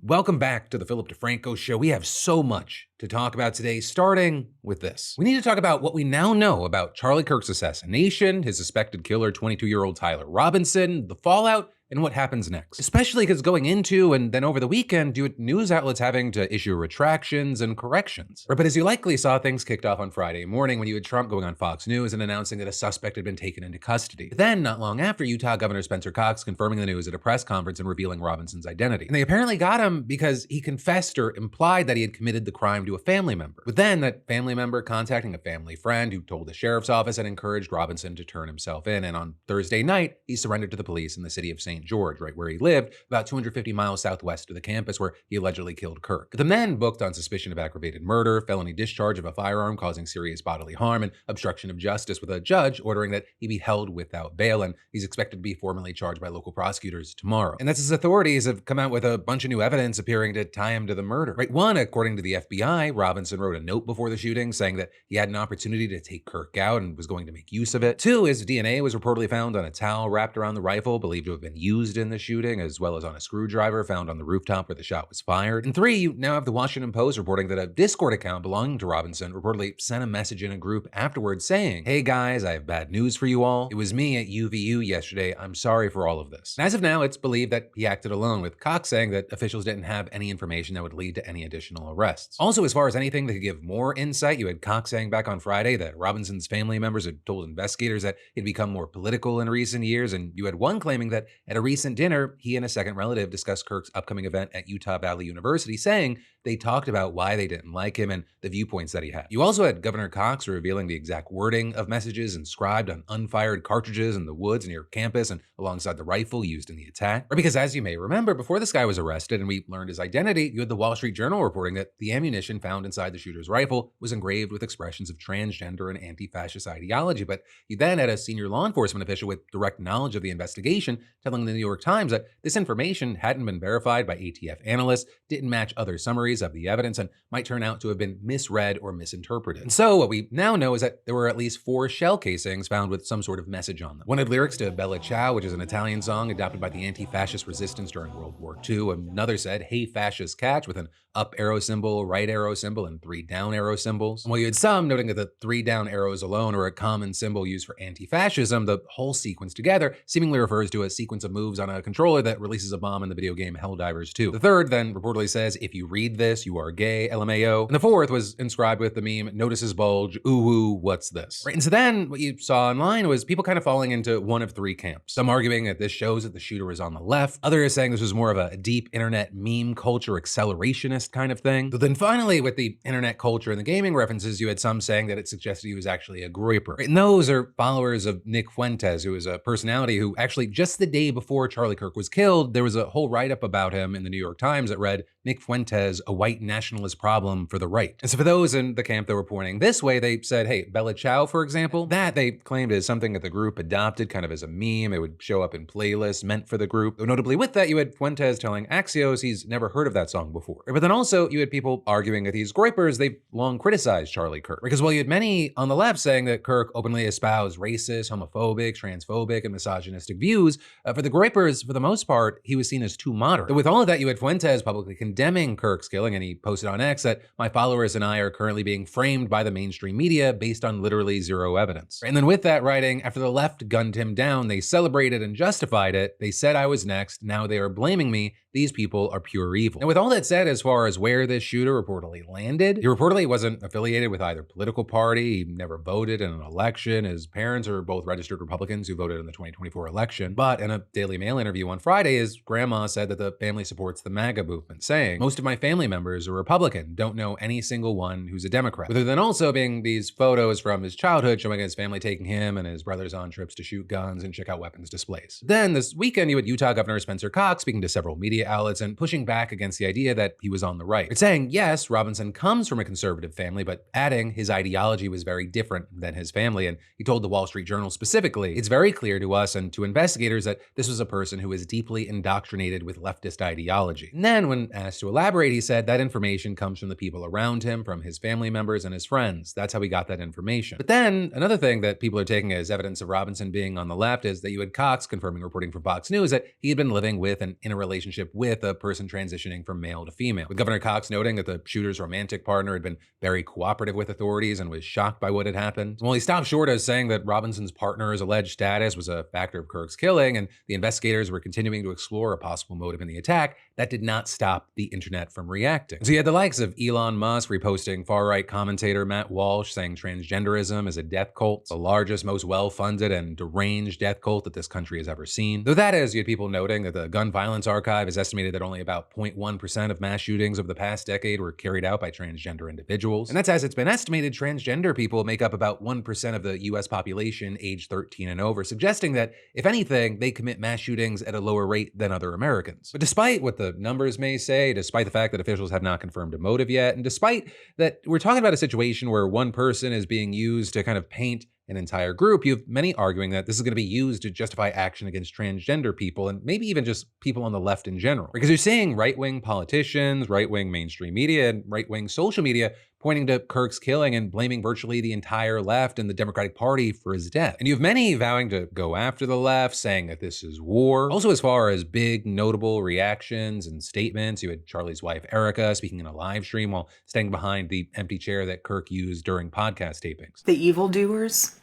Welcome back to the Philip DeFranco Show. We have so much to talk about today, starting with this. We need to talk about what we now know about Charlie Kirk's assassination, his suspected killer, 22-year-old Tyler Robinson, the fallout, and what happens next. Especially because going into and then over the weekend, you had news outlets having to issue retractions and corrections. But as you likely saw, things kicked off on Friday morning when you had Trump going on Fox News and announcing that a suspect had been taken into custody. Then, not long after, Utah Governor Spencer Cox confirming the news at a press conference and revealing Robinson's identity. And they apparently got him because he confessed or implied that he had committed the crime to a family member. But then that family member contacting a family friend who told the sheriff's office and encouraged Robinson to turn himself in. And on Thursday night, he surrendered to the police in the city of St. George, right where he lived, about 250 miles southwest of the campus where he allegedly killed Kirk. The men booked on suspicion of aggravated murder, felony discharge of a firearm causing serious bodily harm, and obstruction of justice, with a judge ordering that he be held without bail, and he's expected to be formally charged by local prosecutors tomorrow. And that's as authorities have come out with a bunch of new evidence appearing to tie him to the murder. Right, one, according to the FBI, Robinson wrote a note before the shooting saying that he had an opportunity to take Kirk out and was going to make use of it. Two, his DNA was reportedly found on a towel wrapped around the rifle, believed to have been used in the shooting, as well as on a screwdriver found on the rooftop where the shot was fired. And three, you now have the Washington Post reporting that a Discord account belonging to Robinson reportedly sent a message in a group afterwards saying, "Hey guys, I have bad news for you all. It was me at UVU yesterday. I'm sorry for all of this." And as of now, it's believed that he acted alone, with Cox saying that officials didn't have any information that would lead to any additional arrests. Also, as far as anything that could give more insight, you had Cox saying back on Friday that Robinson's family members had told investigators that he'd become more political in recent years, and you had one claiming that at a recent dinner, he and a second relative discussed Kirk's upcoming event at Utah Valley University, saying they talked about why they didn't like him and the viewpoints that he had. You also had Governor Cox revealing the exact wording of messages inscribed on unfired cartridges in the woods near campus and alongside the rifle used in the attack. Or because, as you may remember, before this guy was arrested and we learned his identity, you had the Wall Street Journal reporting that the ammunition found inside the shooter's rifle was engraved with expressions of transgender and anti-fascist ideology. But you then had a senior law enforcement official with direct knowledge of the investigation telling the New York Times that this information hadn't been verified by ATF analysts, didn't match other summaries of the evidence, and might turn out to have been misread or misinterpreted. And so what we now know is that there were at least 4 shell casings found with some sort of message on them. One had lyrics to Bella Ciao, which is an Italian song adopted by the anti-fascist resistance during World War II. Another said, "Hey fascist catch," with an up arrow symbol, right arrow symbol, and 3 down arrow symbols. And while you had some noting that the 3 down arrows alone are a common symbol used for anti-fascism, the whole sequence together seemingly refers to a sequence of moves on a controller that releases a bomb in the video game Helldivers 2. The third then reportedly says, "If you read this, you are gay, LMAO." And the fourth was inscribed with the meme, "Notices bulge, ooh, what's this?" Right, and so then what you saw online was people kind of falling into one of 3 camps. Some arguing that this shows that the shooter was on the left, others saying this was more of a deep internet meme culture accelerationist kind of thing. But then finally, with the internet culture and the gaming references, you had some saying that it suggested he was actually a groiper. Right, and those are followers of Nick Fuentes, who is a personality who actually just the day before Charlie Kirk was killed, there was a whole write-up about him in the New York Times that read, "Nick Fuentes, a white nationalist problem for the right." And so for those in the camp that were pointing this way, they said, hey, Bella Ciao, for example, that they claimed is something that the group adopted kind of as a meme. It would show up in playlists meant for the group. Though notably with that, you had Fuentes telling Axios he's never heard of that song before. But then also you had people arguing that these groypers, they've long criticized Charlie Kirk. Because while you had many on the left saying that Kirk openly espoused racist, homophobic, transphobic, and misogynistic views, for the groypers, for the most part, he was seen as too moderate. But with all of that, you had Fuentes publicly condemning Kirk's killing, and he posted on X that "my followers and I are currently being framed by the mainstream media based on literally zero evidence." And then with that writing, after the left gunned him down, they celebrated and justified it. They said I was next, now they are blaming me. These people are pure evil. And with all that said, as far as where this shooter reportedly landed, he reportedly wasn't affiliated with either political party. He never voted in an election. His parents are both registered Republicans who voted in the 2024 election. But in a Daily Mail interview on Friday, his grandma said that the family supports the MAGA movement, saying, "Most of my family members are Republican, don't know any single one who's a Democrat." With there then also being these photos from his childhood showing his family taking him and his brothers on trips to shoot guns and check out weapons displays. Then this weekend, you had Utah Governor Spencer Cox speaking to several media outlets and pushing back against the idea that he was on the right. It's saying, yes, Robinson comes from a conservative family, but adding his ideology was very different than his family. And he told the Wall Street Journal specifically, "It's very clear to us and to investigators that this was a person who was deeply indoctrinated with leftist ideology." And then when asked to elaborate, he said that information comes from the people around him, from his family members and his friends. That's how we got that information. But then another thing that people are taking as evidence of Robinson being on the left is that you had Cox confirming reporting from Fox News that he had been living with and in a relationship with a person transitioning from male to female, with Governor Cox noting that the shooter's romantic partner had been very cooperative with authorities and was shocked by what had happened. Well, he stopped short of saying that Robinson's partner's alleged status was a factor of Kirk's killing, and the investigators were continuing to explore a possible motive in the attack. That did not stop the internet from reacting. So you had the likes of Elon Musk reposting far-right commentator Matt Walsh saying transgenderism is a death cult, the largest, most well-funded and deranged death cult that this country has ever seen. Though that is, you had people noting that the Gun Violence Archive has estimated that only about 0.1% of mass shootings of the past decade were carried out by transgender individuals. And that's as it's been estimated, transgender people make up about 1% of the US population age 13 and over, suggesting that, if anything, they commit mass shootings at a lower rate than other Americans. But despite what the numbers may say, despite the fact that officials have not confirmed a motive yet, and despite that we're talking about a situation where one person is being used to kind of paint an entire group, you have many arguing that this is going to be used to justify action against transgender people and maybe even just people on the left in general. Because you're seeing right-wing politicians, right-wing mainstream media, and right-wing social media pointing to Kirk's killing and blaming virtually the entire left and the Democratic Party for his death. And you have many vowing to go after the left, saying that this is war. Also, as far as big, notable reactions and statements, you had Charlie's wife, Erica, speaking in a live stream while standing behind the empty chair that Kirk used during podcast tapings. The evildoers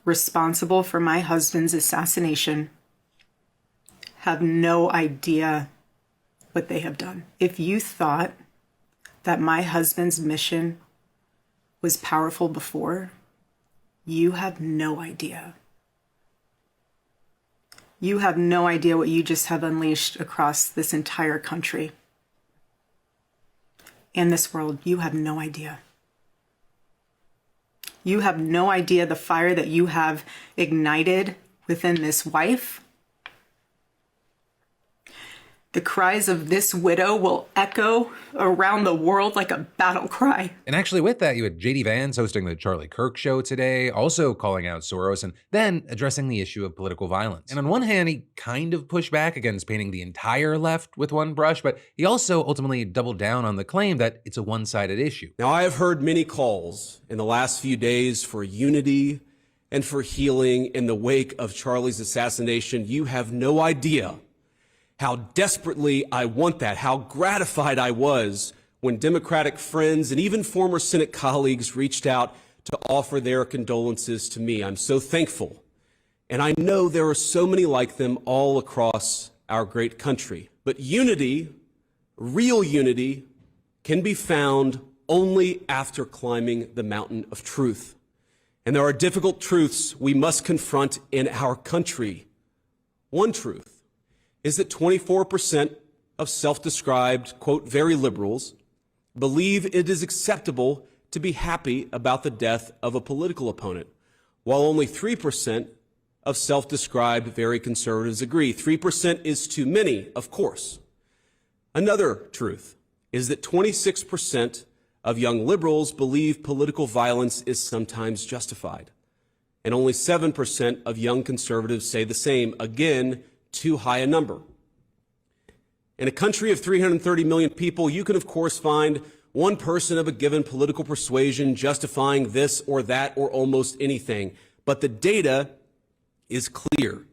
responsible for my husband's assassination have no idea what they have done. If you thought that my husband's mission was powerful before, you have no idea. You have no idea what you just have unleashed across this entire country and this world. You have no idea. You have no idea the fire that you have ignited within this wife. The cries of this widow will echo around the world like a battle cry. And actually with that, you had JD Vance hosting the Charlie Kirk show today, also calling out Soros and then addressing the issue of political violence. And on one hand, he kind of pushed back against painting the entire left with one brush, but he also ultimately doubled down on the claim that it's a one-sided issue. Now, I have heard many calls in the last few days for unity and for healing in the wake of Charlie's assassination. You have no idea how desperately I want that, how gratified I was when Democratic friends and even former Senate colleagues reached out to offer their condolences to me. I'm so thankful. And I know there are so many like them all across our great country. But unity, real unity, can be found only after climbing the mountain of truth. And there are difficult truths we must confront in our country. One truth is that 24% of self-described, quote, very liberals believe it is acceptable to be happy about the death of a political opponent, while only 3% of self-described very conservatives agree. 3% is too many, of course. Another truth is that 26% of young liberals believe political violence is sometimes justified, and only 7% of young conservatives say the same. Again, too high a number. In a country of 330 million people, you can of course find one person of a given political persuasion justifying this or that or almost anything. But the data is clear.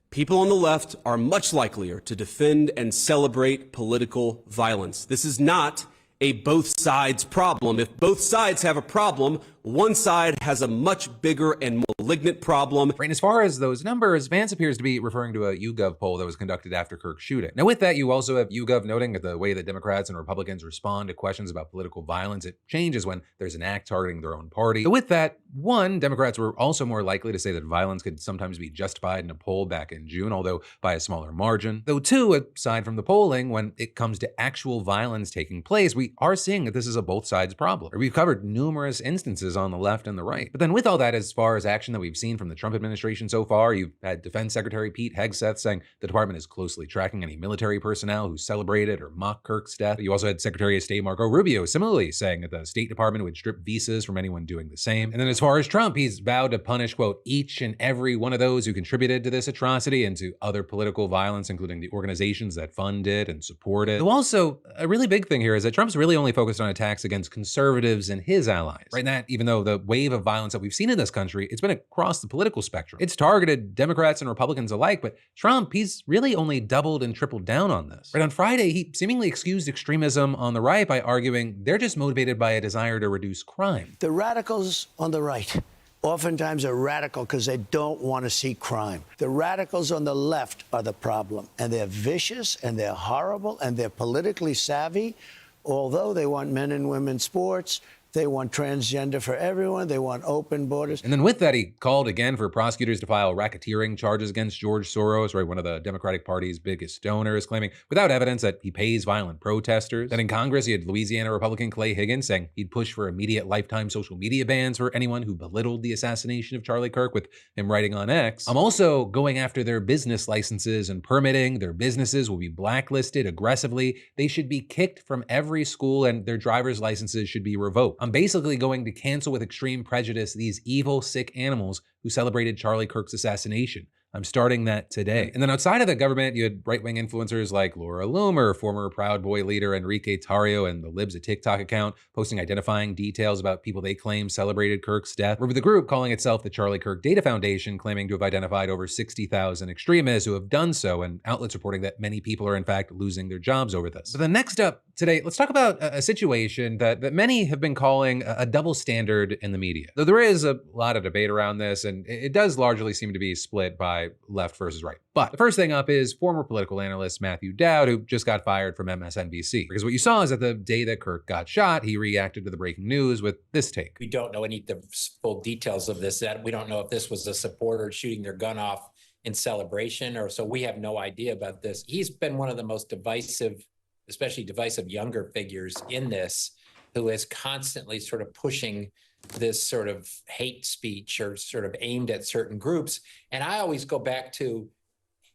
People on the left are much likelier to defend and celebrate political violence. This is not a both sides problem. If both sides have a problem, one side has a much bigger and malignant problem. Right, and as far as those numbers, Vance appears to be referring to a YouGov poll that was conducted after Kirk's shooting. Now with that, you also have YouGov noting that the way that Democrats and Republicans respond to questions about political violence, it changes when there's an act targeting their own party. But with that, one, Democrats were also more likely to say that violence could sometimes be justified in a poll back in June, although by a smaller margin. Though two, aside from the polling, when it comes to actual violence taking place, we are seeing that this is a both sides problem. We've covered numerous instances on the left and the right. But then with all that, as far as action that we've seen from the Trump administration so far, you've had Defense Secretary Pete Hegseth saying the department is closely tracking any military personnel who celebrated or mocked Kirk's death. You also had Secretary of State Marco Rubio similarly saying that the State Department would strip visas from anyone doing the same. And then as far as Trump, he's vowed to punish, quote, each and every one of those who contributed to this atrocity and to other political violence, including the organizations that funded and supported. Though also, a really big thing here is that Trump's really only focused on attacks against conservatives and his allies, right? And that even even though the wave of violence that we've seen in this country, it's been across the political spectrum. It's targeted Democrats and Republicans alike, but Trump, he's really only doubled and tripled down on this. Right on Friday, he seemingly excused extremism on the right by arguing they're just motivated by a desire to reduce crime. The radicals on the right oftentimes are radical because they don't want to see crime. The radicals on the left are the problem, and they're vicious, and they're horrible, and they're politically savvy, although they want men and women sports. They want transgender for everyone. They want open borders. And then with that, he called again for prosecutors to file racketeering charges against George Soros, right, one of the Democratic Party's biggest donors, claiming without evidence that he pays violent protesters. Then in Congress, he had Louisiana Republican Clay Higgins saying he'd push for immediate lifetime social media bans for anyone who belittled the assassination of Charlie Kirk, with him writing on X, "I'm also going after their business licenses and permitting. Their businesses will be blacklisted aggressively. They should be kicked from every school and their driver's licenses should be revoked. I'm basically going to cancel with extreme prejudice these evil, sick animals who celebrated Charlie Kirk's assassination. I'm starting that today." And then outside of the government, you had right-wing influencers like Laura Loomer, former Proud Boy leader Enrique Tarrio, and the Libs, a TikTok account, posting identifying details about people they claim celebrated Kirk's death. Or with the group calling itself the Charlie Kirk Data Foundation, claiming to have identified over 60,000 extremists who have done so, and outlets reporting that many people are in fact losing their jobs over this. But then next up today, let's talk about a situation that many have been calling a double standard in the media. Though there is a lot of debate around this, and it does largely seem to be split by left versus right. But the first thing up is former political analyst Matthew Dowd, who just got fired from MSNBC. Because what you saw is that the day that Kirk got shot, he reacted to the breaking news with this take. We don't know any of the full details of this. That we don't know if this was a supporter shooting their gun off in celebration, or so we have no idea about this. He's been one of the most divisive, especially divisive younger figures in this, who is constantly sort of pushing this sort of hate speech or sort of aimed at certain groups. And I always go back to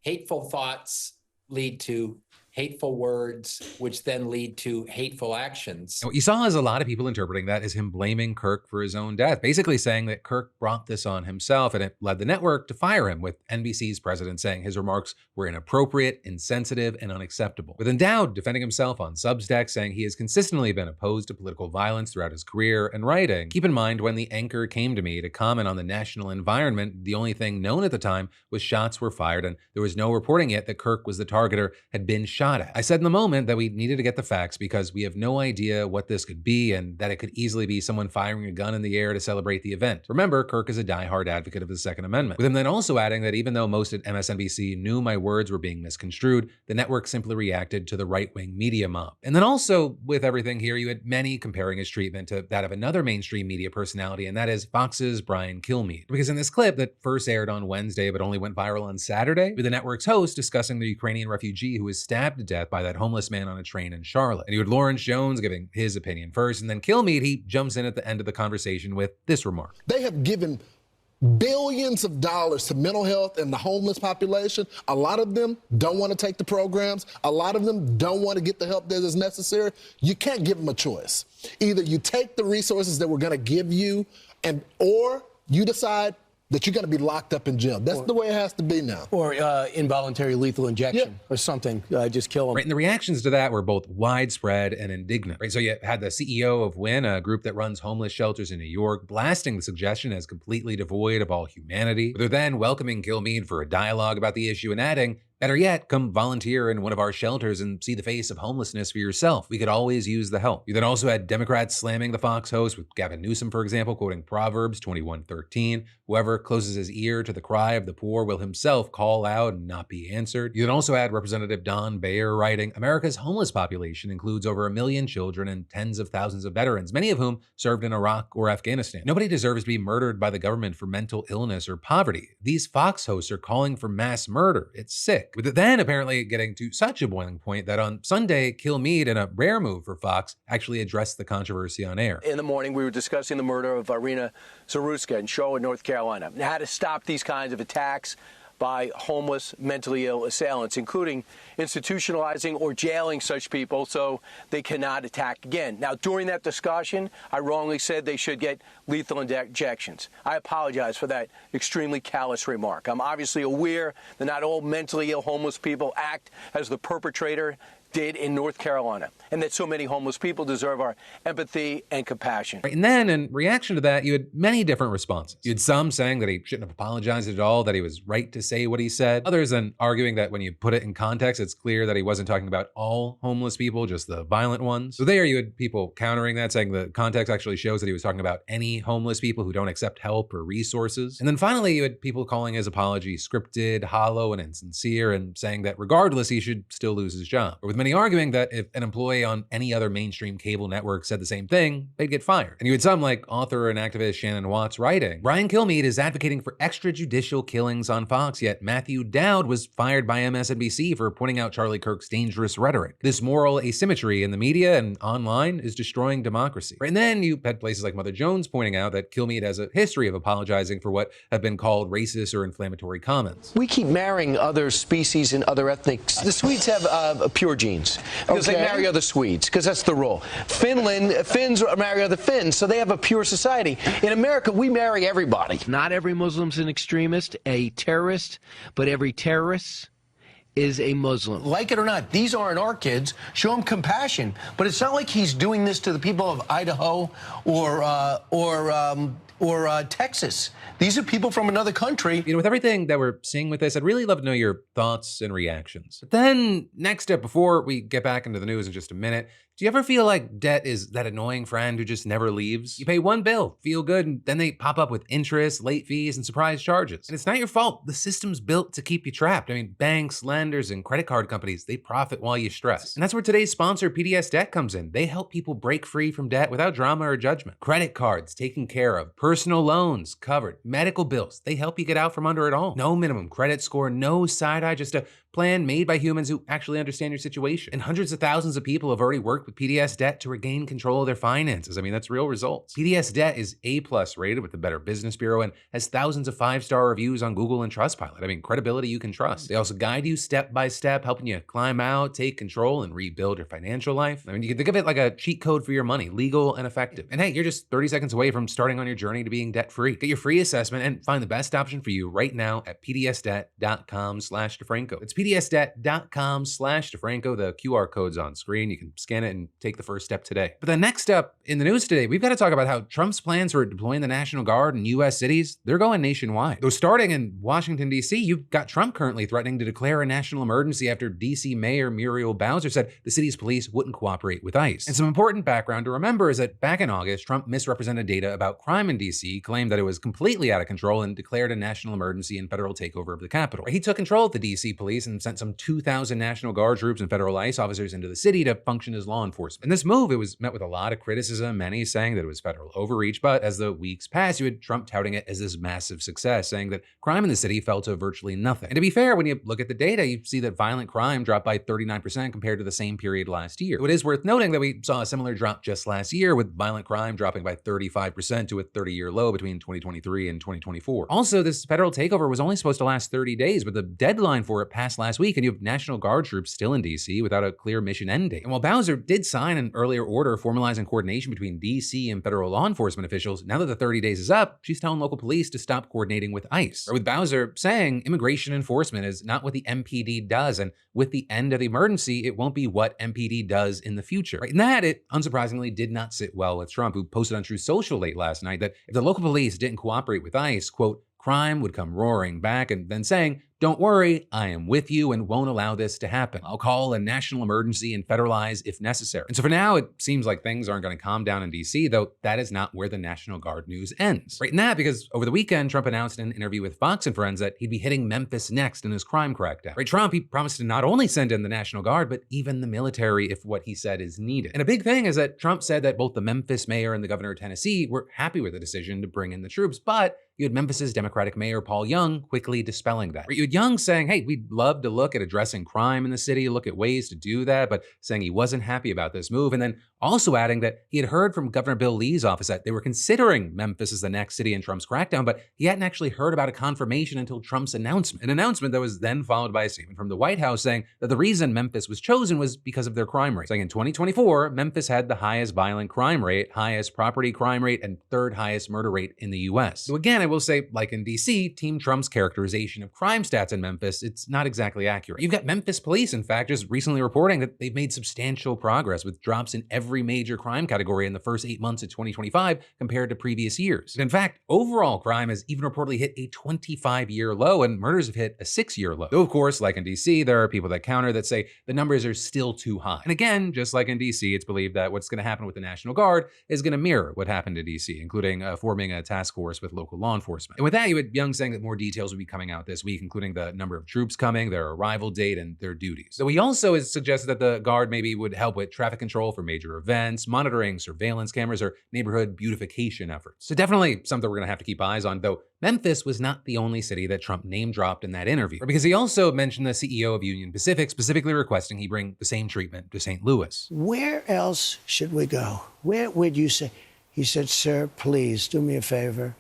hateful thoughts lead to hateful words, which then lead to hateful actions. And what you saw is a lot of people interpreting that as him blaming Kirk for his own death, basically saying that Kirk brought this on himself, and it led the network to fire him, with NBC's president saying his remarks were inappropriate, insensitive, and unacceptable. With Dowd defending himself on Substack, saying he has consistently been opposed to political violence throughout his career, and writing, "Keep in mind, when the anchor came to me to comment on the national environment, the only thing known at the time was shots were fired, and there was no reporting yet that Kirk was the targeter, had been shot at. I said in the moment that we needed to get the facts because we have no idea what this could be, and that it could easily be someone firing a gun in the air to celebrate the event. Remember, Kirk is a diehard advocate of the Second Amendment." With him then also adding that even though most at MSNBC knew my words were being misconstrued, the network simply reacted to the right-wing media mob. And then also with everything here, you had many comparing his treatment to that of another mainstream media personality, and that is Fox's Brian Kilmeade. Because in this clip that first aired on Wednesday but only went viral on Saturday, with the network's host discussing the Ukrainian refugee who was stabbed to death by that homeless man on a train in Charlotte. And you had Lawrence Jones giving his opinion first, and then Kilmeade, he jumps in at the end of the conversation with this remark. They have given billions of dollars to mental health and the homeless population. A lot of them don't want to take the programs. A lot of them don't want to get the help that is necessary. You can't give them a choice. Either you take the resources that we're going to give you, or you decide that you're going to be locked up in jail. That's the way it has to be now. Or involuntary lethal injection or something. Just kill them. Right, and the reactions to that were both widespread and indignant. Right, so you had the CEO of WIN, a group that runs homeless shelters in New York, blasting the suggestion as completely devoid of all humanity. They're then welcoming Kilmeade for a dialogue about the issue and adding, "Better yet, come volunteer in one of our shelters and see the face of homelessness for yourself. We could always use the help." You then also had Democrats slamming the Fox host, with Gavin Newsom, for example, quoting Proverbs 21:13, "Whoever closes his ear to the cry of the poor will himself call out and not be answered." You then also had Representative Don Bayer writing, "America's homeless population includes over 1 million children and tens of thousands of veterans, many of whom served in Iraq or Afghanistan. Nobody deserves to be murdered by the government for mental illness or poverty. These Fox hosts are calling for mass murder. It's sick." With it then apparently getting to such a boiling point that on Sunday, Kilmeade, in a rare move for Fox, actually addressed the controversy on air. In the morning, we were discussing the murder of Irina Zaruska in Charlotte, North Carolina, and how to stop these kinds of attacks by homeless, mentally ill assailants, including institutionalizing or jailing such people so they cannot attack again. Now, during that discussion, I wrongly said they should get lethal injections. I apologize for that extremely callous remark. I'm obviously aware that not all mentally ill homeless people act as the perpetrator did in North Carolina, and that so many homeless people deserve our empathy and compassion. Right, and then in reaction to that, you had many different responses. You had some saying that he shouldn't have apologized at all, that he was right to say what he said. Others then arguing that when you put it in context, it's clear that he wasn't talking about all homeless people, just the violent ones. So there you had people countering that, saying the context actually shows that he was talking about any homeless people who don't accept help or resources. And then finally, you had people calling his apology scripted, hollow, and insincere, and saying that regardless, he should still lose his job. Or with many arguing that if an employee on any other mainstream cable network said the same thing, they'd get fired. And you had some, like author and activist Shannon Watts, writing, Brian Kilmeade is advocating for extrajudicial killings on Fox, yet Matthew Dowd was fired by MSNBC for pointing out Charlie Kirk's dangerous rhetoric. This moral asymmetry in the media and online is destroying democracy. And then you had places like Mother Jones pointing out that Kilmeade has a history of apologizing for what have been called racist or inflammatory comments. We keep marrying other species and other ethnics. The Swedes have pure genes because they marry other Swedes, because that's the rule. Finns marry other Finns, so they have a pure society. In America, we marry everybody. Not every Muslim's an extremist, a terrorist, but every terrorist is a Muslim. Like it or not, these aren't our kids. Show them compassion. But it's not like he's doing this to the people of Idaho or Texas. These are people from another country. You know, with everything that we're seeing with this, I'd really love to know your thoughts and reactions. But then, next up, before we get back into the news in just a minute, do you ever feel like debt is that annoying friend who just never leaves? You pay one bill, feel good, and then they pop up with interest, late fees, and surprise charges. And it's not your fault. The system's built to keep you trapped. I mean, banks, lenders, and credit card companies, they profit while you stress. And that's where today's sponsor, PDS Debt, comes in. They help people break free from debt without drama or judgment. Credit cards taken care of, personal loans covered, medical bills, they help you get out from under it all. No minimum credit score, no side eye, just a plan made by humans who actually understand your situation. And hundreds of thousands of people have already worked with PDS Debt to regain control of their finances. I mean, that's real results. PDS Debt is A+ rated with the Better Business Bureau and has thousands of 5-star reviews on Google and Trustpilot. I mean, credibility you can trust. They also guide you step by step, helping you climb out, take control, and rebuild your financial life. I mean, you can think of it like a cheat code for your money, legal and effective. And hey, you're just 30 seconds away from starting on your journey to being debt-free. Get your free assessment and find the best option for you right now at pdsdebt.com/DeFranco. It's pdsdebt.com/DeFranco. The QR code's on screen. You can scan it and take the first step today. But then next up in the news today, we've got to talk about how Trump's plans for deploying the National Guard in U.S. cities, they're going nationwide. Though starting in Washington, D.C., you've got Trump currently threatening to declare a national emergency after D.C. Mayor Muriel Bowser said the city's police wouldn't cooperate with ICE. And some important background to remember is that back in August, Trump misrepresented data about crime in D.C., claimed that it was completely out of control, and declared a national emergency and federal takeover of the Capitol. He took control of the D.C. police and sent some 2,000 National Guard troops and federal ICE officers into the city to function as law enforcement. In this move, it was met with a lot of criticism, many saying that it was federal overreach, but as the weeks passed, you had Trump touting it as this massive success, saying that crime in the city fell to virtually nothing. And to be fair, when you look at the data, you see that violent crime dropped by 39% compared to the same period last year. It is worth noting that we saw a similar drop just last year, with violent crime dropping by 35% to a 30-year low between 2023 and 2024. Also, this federal takeover was only supposed to last 30 days, but the deadline for it passed last week, and you have National Guard troops still in D.C. without a clear mission end date. And while Bowser did sign an earlier order formalizing coordination between D.C. and federal law enforcement officials, now that the 30 days is up, she's telling local police to stop coordinating with ICE. Or with Bowser saying immigration enforcement is not what the MPD does, and with the end of the emergency, it won't be what MPD does in the future. Right? And that, it unsurprisingly did not sit well with Trump, who posted on Truth Social late last night that if the local police didn't cooperate with ICE, quote, crime would come roaring back, and then saying, don't worry, I am with you and won't allow this to happen. I'll call a national emergency and federalize if necessary. And so for now, it seems like things aren't going to calm down in D.C., though that is not where the National Guard news ends. Right, and that because over the weekend, Trump announced in an interview with Fox and Friends that he'd be hitting Memphis next in his crime crackdown. Right, Trump, he promised to not only send in the National Guard, but even the military if what he said is needed. And a big thing is that Trump said that both the Memphis mayor and the governor of Tennessee were happy with the decision to bring in the troops, but you had Memphis's Democratic Mayor Paul Young quickly dispelling that. You had Young saying, hey, we'd love to look at addressing crime in the city, look at ways to do that, but saying he wasn't happy about this move. And then also adding that he had heard from Governor Bill Lee's office that they were considering Memphis as the next city in Trump's crackdown, but he hadn't actually heard about a confirmation until Trump's announcement. An announcement that was then followed by a statement from the White House saying that the reason Memphis was chosen was because of their crime rate. Saying in 2024, Memphis had the highest violent crime rate, highest property crime rate, and third highest murder rate in the US. So again, I will say, like in DC, Team Trump's characterization of crime stats in Memphis, it's not exactly accurate. You've got Memphis police, in fact, just recently reporting that they've made substantial progress with drops in every major crime category in the first 8 months of 2025 compared to previous years. In fact, overall crime has even reportedly hit a 25-year low, and murders have hit a 6-year low. Though, of course, like in DC, there are people that counter that say the numbers are still too high. And again, just like in DC, it's believed that what's going to happen with the National Guard is going to mirror what happened to DC, including forming a task force with local law enforcement. And with that, you had Young saying that more details would be coming out this week, including the number of troops coming, their arrival date, and their duties. Though he also has suggested that the Guard maybe would help with traffic control for major events, monitoring surveillance cameras, or neighborhood beautification efforts. So definitely something we're going to have to keep eyes on, though Memphis was not the only city that Trump name-dropped in that interview, because he also mentioned the CEO of Union Pacific specifically requesting he bring the same treatment to St. Louis. Where else should we go? Where would you say? He said, sir, please do me a favor.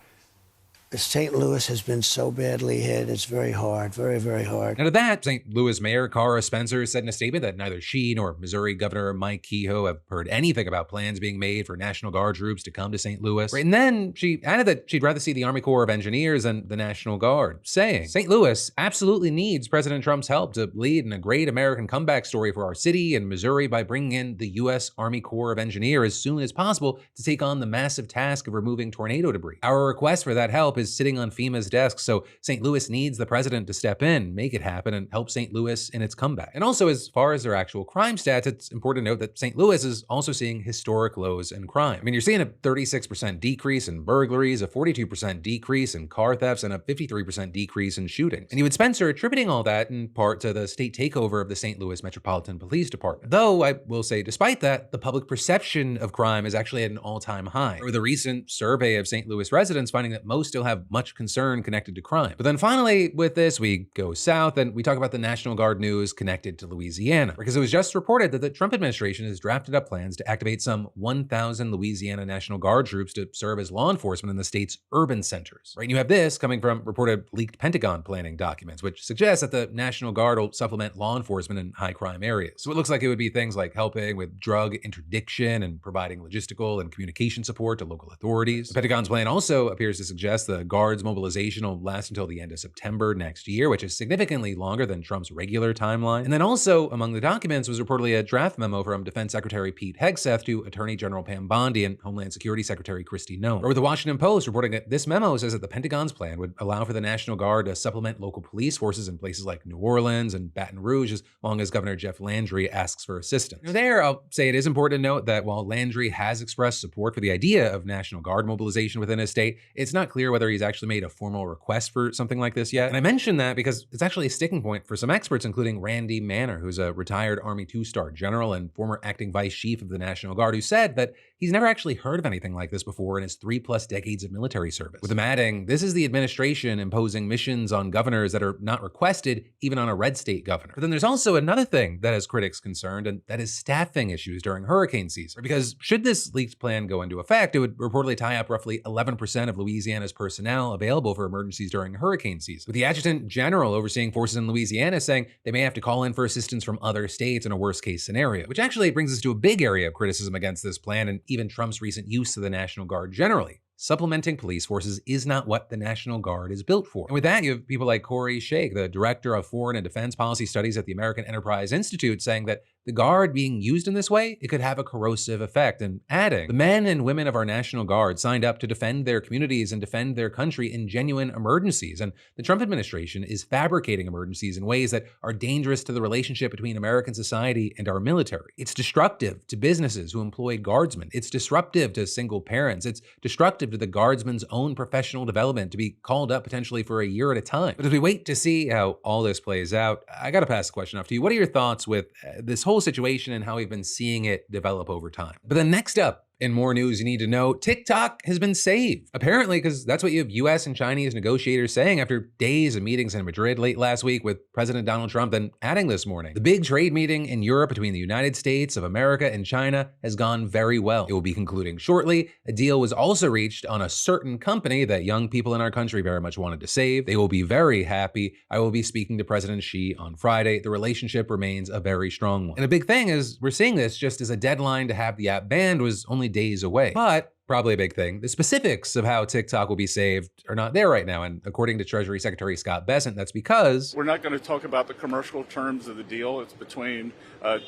St. Louis has been so badly hit. It's very hard, very, very hard. And to that, St. Louis Mayor Cara Spencer said in a statement that neither she nor Missouri Governor Mike Kehoe have heard anything about plans being made for National Guard troops to come to St. Louis. Right, and then she added that she'd rather see the Army Corps of Engineers than the National Guard, saying, St. Louis absolutely needs President Trump's help to lead in a great American comeback story for our city and Missouri by bringing in the U.S. Army Corps of Engineers as soon as possible to take on the massive task of removing tornado debris. Our request for that help is sitting on FEMA's desk, so St. Louis needs the president to step in, make it happen, and help St. Louis in its comeback. And also, as far as their actual crime stats, it's important to note that St. Louis is also seeing historic lows in crime. I mean, you're seeing a 36% decrease in burglaries, a 42% decrease in car thefts, and a 53% decrease in shootings. And you had Spencer attributing all that in part to the state takeover of the St. Louis Metropolitan Police Department. Though, I will say, despite that, the public perception of crime is actually at an all-time high, with a recent survey of St. Louis residents finding that most still have much concern connected to crime. But then finally, with this, we go south and we talk about the National Guard news connected to Louisiana, because it was just reported that the Trump administration has drafted up plans to activate some 1,000 Louisiana National Guard troops to serve as law enforcement in the state's urban centers. Right? And you have this coming from reported leaked Pentagon planning documents, which suggests that the National Guard will supplement law enforcement in high crime areas. So it looks like it would be things like helping with drug interdiction and providing logistical and communication support to local authorities. The Pentagon's plan also appears to suggest the Guard's mobilization will last until the end of September next year, which is significantly longer than Trump's regular timeline. And then also among the documents was reportedly a draft memo from Defense Secretary Pete Hegseth to Attorney General Pam Bondi and Homeland Security Secretary Kristi Noem. Or with the Washington Post reporting that this memo says that the Pentagon's plan would allow for the National Guard to supplement local police forces in places like New Orleans and Baton Rouge as long as Governor Jeff Landry asks for assistance. Now there, I'll say it is important to note that while Landry has expressed support for the idea of National Guard mobilization within his state, it's not clear whether he's actually made a formal request for something like this yet. And I mention that because it's actually a sticking point for some experts, including Randy Manner, who's a retired Army 2-star general and former acting vice chief of the National Guard, who said that he's never actually heard of anything like this before in his 3+ decades of military service. With him adding, this is the administration imposing missions on governors that are not requested, even on a red state governor. But then there's also another thing that has critics concerned, and that is staffing issues during hurricane season. Because should this leaked plan go into effect, it would reportedly tie up roughly 11% of Louisiana's personnel available for emergencies during hurricane season, with the adjutant general overseeing forces in Louisiana saying they may have to call in for assistance from other states in a worst case scenario, which actually brings us to a big area of criticism against this plan and even Trump's recent use of the National Guard generally. Supplementing police forces is not what the National Guard is built for. And with that, you have people like Cory Ray, the director of foreign and defense policy studies at the American Enterprise Institute, saying that the Guard being used in this way, it could have a corrosive effect, and adding, the men and women of our National Guard signed up to defend their communities and defend their country in genuine emergencies, and the Trump administration is fabricating emergencies in ways that are dangerous to the relationship between American society and our military. It's destructive to businesses who employ guardsmen. It's disruptive to single parents. It's destructive to the guardsman's own professional development to be called up potentially for a year at a time. But as we wait to see how all this plays out, I gotta pass the question off to you. What are your thoughts with this whole situation and how we've been seeing it develop over time? But then next up, in more news you need to know, TikTok has been saved. Apparently, because that's what you have US and Chinese negotiators saying after days of meetings in Madrid late last week with President Donald Trump, then adding this morning. The big trade meeting in Europe between the United States of America and China has gone very well. It will be concluding shortly. A deal was also reached on a certain company that young people in our country very much wanted to save. They will be very happy. I will be speaking to President Xi on Friday. The relationship remains a very strong one. And a big thing is we're seeing this just as a deadline to have the app banned was only days away. But probably a big thing. The specifics of how TikTok will be saved are not there right now. And according to Treasury Secretary Scott Bessent, that's because we're not going to talk about the commercial terms of the deal. It's between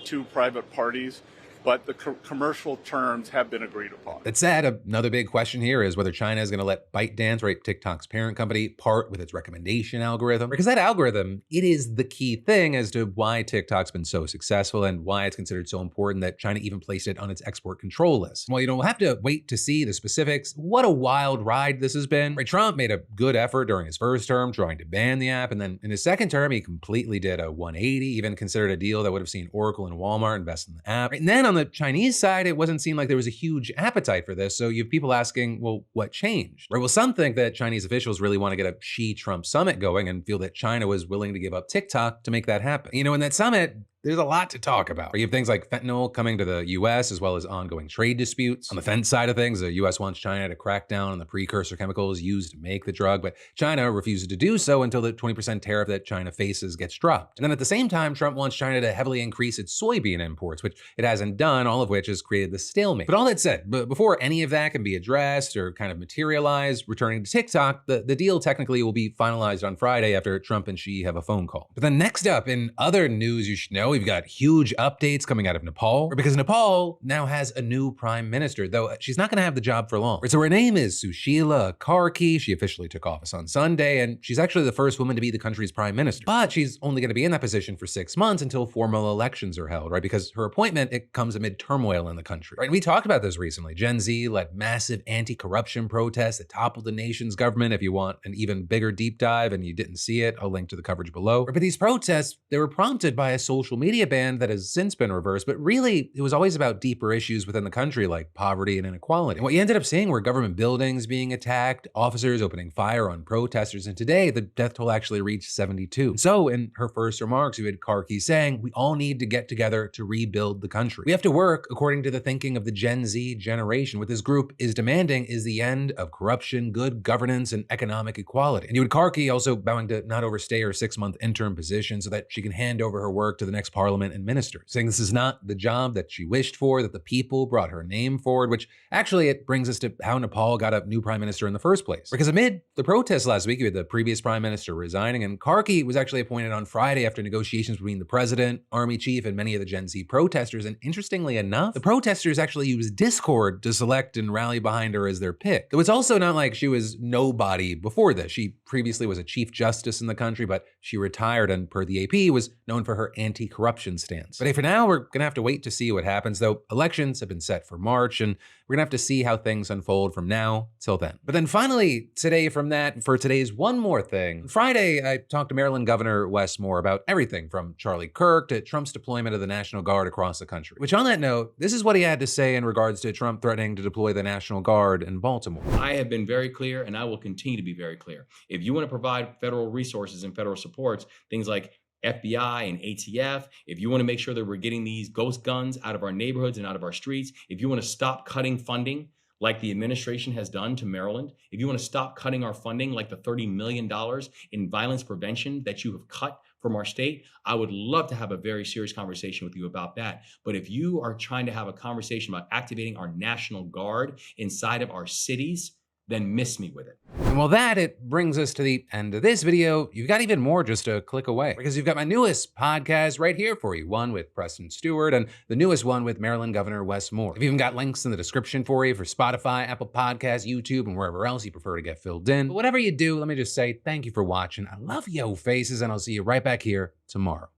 two private parties, but the commercial terms have been agreed upon. That said, another big question here is whether China is going to let ByteDance, right, TikTok's parent company, part with its recommendation algorithm. Because that algorithm, it is the key thing as to why TikTok's been so successful and why it's considered so important that China even placed it on its export control list. Well, we'll have to wait to see the specifics. What a wild ride this has been. Right, Trump made a good effort during his first term trying to ban the app, and then in his second term, he completely did a 180, even considered a deal that would have seen Oracle and Walmart invest in the app. Right, and then on the Chinese side, it wasn't seem like there was a huge appetite for this. So you have people asking, well, what changed? Right? Well, some think that Chinese officials really want to get a Xi-Trump summit going and feel that China was willing to give up TikTok to make that happen. In that summit, there's a lot to talk about. You have things like fentanyl coming to the US, as well as ongoing trade disputes. On the fentanyl side of things, the US wants China to crack down on the precursor chemicals used to make the drug, but China refuses to do so until the 20% tariff that China faces gets dropped. And then at the same time, Trump wants China to heavily increase its soybean imports, which it hasn't done, all of which has created this stalemate. But all that said, before any of that can be addressed or kind of materialized, returning to TikTok, the deal technically will be finalized on Friday after Trump and Xi have a phone call. But then next up, in other news you should know, we've got huge updates coming out of Nepal, because Nepal now has a new prime minister, though she's not going to have the job for long. So her name is Sushila Karki. She officially took office on Sunday, and she's actually the first woman to be the country's prime minister. But she's only going to be in that position for 6 months until formal elections are held, right? Because her appointment, it comes amid turmoil in the country, right? We talked about this recently. Gen Z led massive anti-corruption protests that toppled the nation's government. If you want an even bigger deep dive and you didn't see it, I'll link to the coverage below. But these protests, they were prompted by a social media ban that has since been reversed, but really it was always about deeper issues within the country like poverty and inequality. And what you ended up seeing were government buildings being attacked, officers opening fire on protesters, and today the death toll actually reached 72. So in her first remarks, you had Karki saying, we all need to get together to rebuild the country. We have to work according to the thinking of the Gen Z generation. What this group is demanding is the end of corruption, good governance, and economic equality. And you had Karki also vowing to not overstay her 6-month interim position so that she can hand over her work to the next parliament and ministers, saying this is not the job that she wished for, that the people brought her name forward, which actually it brings us to how Nepal got a new prime minister in the first place. Because amid the protests last week, you had the previous prime minister resigning, and Karki was actually appointed on Friday after negotiations between the president, army chief, and many of the Gen Z protesters. And interestingly enough, the protesters actually used Discord to select and rally behind her as their pick. Though it's also not like she was nobody before this. She previously was a chief justice in the country, but she retired and, per the AP, was known for her anti-corruption stance. But hey, for now, we're going to have to wait to see what happens, though elections have been set for March, and we're going to have to see how things unfold from now till then. But then finally, today from that, for today's one more thing. Friday, I talked to Maryland Governor Wes Moore about everything from Charlie Kirk to Trump's deployment of the National Guard across the country. Which on that note, this is what he had to say in regards to Trump threatening to deploy the National Guard in Baltimore. I have been very clear, and I will continue to be very clear. If you want to provide federal resources and federal supports, things like FBI and ATF, if you want to make sure that we're getting these ghost guns out of our neighborhoods and out of our streets, if you want to stop cutting funding like the administration has done to Maryland, if you want to stop cutting our funding like the $30 million in violence prevention that you have cut from our state, I would love to have a very serious conversation with you about that. But if you are trying to have a conversation about activating our National Guard inside of our cities, then miss me with it. And well, it brings us to the end of this video. You've got even more just a click away, because you've got my newest podcast right here for you. One with Preston Stewart and the newest one with Maryland Governor Wes Moore. I've even got links in the description for you for Spotify, Apple Podcasts, YouTube, and wherever else you prefer to get filled in. But whatever you do, let me just say thank you for watching. I love yo faces, and I'll see you right back here tomorrow.